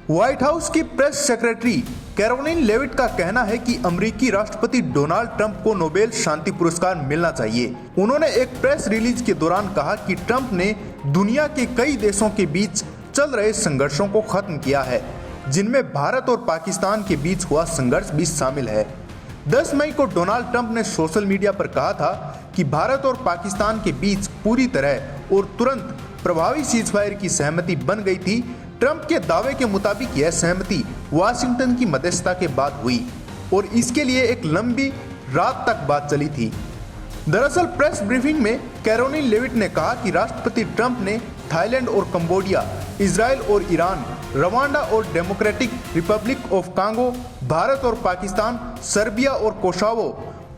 White house की press secretary Karoline Leavitt का कहना है कि अमेरिकी राष्ट्रपति डोनाल्ड ट्रंप को नोबेल शांति पुरस्कार मिलना चाहिए। उन्होंने एक प्रेस रिलीज के दौरान कहा कि ट्रंप ने दुनिया के कई देशों के बीच चल रहे संघर्षों को खत्म किया है, जिनमें भारत और पाकिस्तान के बीच हुआ संघर्ष भी शामिल है। 10 मई को डोनाल्ड ट्रंप ने सोशल मीडिया पर कहा था कि भारत और पाकिस्तान के बीच पूरी तरह और तुरंत प्रभावी सीजफायर की सहमति बन गई थी। ट्रंप के दावे के मुताबिक यह सहमति वाशिंगटन की मध्यस्थता के बाद हुई और इसके लिए एक लंबी रात तक बात चली थी। दरअसल प्रेस ब्रीफिंग में कैरोलिन लेविट ने कहा कि राष्ट्रपति ट्रंप ने थाईलैंड और कंबोडिया, इजराइल और ईरान, रवांडा और democratic Republic of Congo, Bharat और पाकिस्तान, सर्बिया और कोसोवो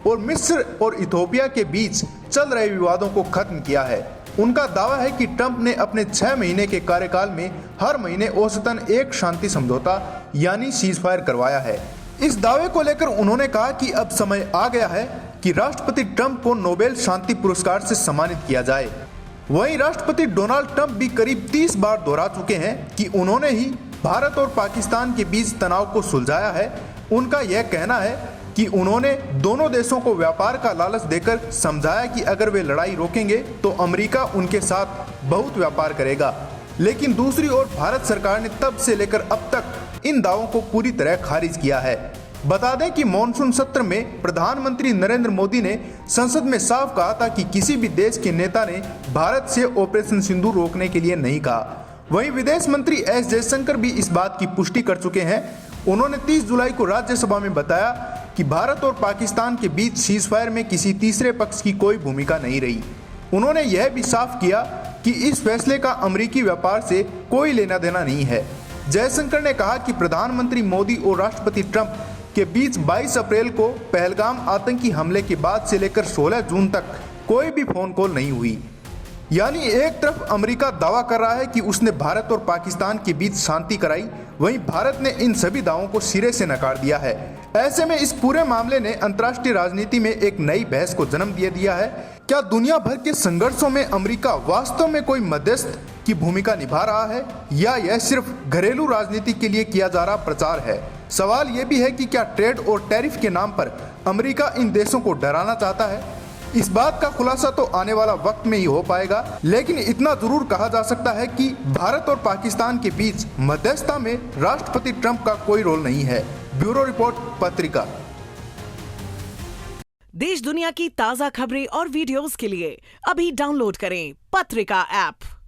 और मिस्र और इथियोपिया के बीच चल रहे विवादों को खत्म किया है। उनका दावा है कि ट्रंप ने अपने 6 महीने के कार्यकाल में हर महीने औसतन एक शांति समझौता यानी सीजफायर करवाया है। इस दावे को लेकर उन्होंने कहा कि अब समय आ गया है कि राष्ट्रपति ट्रंप को नोबेल शांति पुरस्कार से सम्मानित किया जाए। वहीं राष्ट्रपति डोनाल्ड ट्रंप भी करीब 30 बार दोहरा चुके हैं कि उन्होंने ही भारत और पाकिस्तान के बीच तनाव को सुलझाया है। उनका यह कहना है कि उन्होंने दोनों देशों को व्यापार का लालच देकर समझाया कि अगर वे लड़ाई रोकेंगे तो अमेरिका उनके साथ बहुत व्यापार करेगा। लेकिन दूसरी ओर भारत सरकार ने तब से लेकर अब तक इन दावों को पूरी तरह खारिज किया है। बता दें कि मॉनसून सत्र में प्रधानमंत्री नरेंद्र मोदी ने संसद में साफ कहा था कि किसी भी देश के नेता ने भारत से ऑपरेशन सिंदूर रोकने के लिए नहीं कहा। वहीं विदेश मंत्री एस जयशंकर भी इस बात की पुष्टि कर चुके हैं। उन्होंने 30 जुलाई को राज्यसभा में बताया कि भारत और पाकिस्तान के बीच सीजफायर में किसी तीसरे पक्ष की कोई भूमिका नहीं रही। उन्होंने यह भी साफ किया कि इस फैसले का अमेरिकी व्यापार से कोई लेना देना नहीं है। जयशंकर ने कहा कि प्रधानमंत्री मोदी और राष्ट्रपति ट्रंप के बीच 22 अप्रैल को पहलगाम आतंकी हमले के बाद से लेकर 16 जून तक कोई भी फोन कॉल नहीं हुई। यानी एक तरफ अमेरिका दावा कर रहा है कि उसने भारत और पाकिस्तान के बीच शांति कराई, वहीं भारत ने इन सभी दावों को सिरे से नकार दिया है। ऐसे में इस पूरे मामले ने अंतर्राष्ट्रीय राजनीति में एक नई बहस को जन्म दे दिया है। क्या दुनिया भर के संघर्षों में अमेरिका वास्तव में कोई मध्यस्थ की भूमिका निभा रहा है या यह सिर्फ घरेलू राजनीति के लिए किया जा रहा प्रचार है? सवाल यह भी है कि क्या ट्रेड और टैरिफ के नाम पर अमेरिका इन देशों को डराना चाहता है? इस बात का खुलासा तो आने वाला वक्त में ही हो पाएगा, लेकिन इतना जरूर कहा जा सकता है कि भारत और पाकिस्तान के बीच मध्यस्थता में राष्ट्रपति ट्रंप का कोई रोल नहीं है। ब्यूरो रिपोर्ट, पत्रिका। देश दुनिया की ताजा खबरें और वीडियोस के लिए अभी डाउनलोड करें पत्रिका ऐप।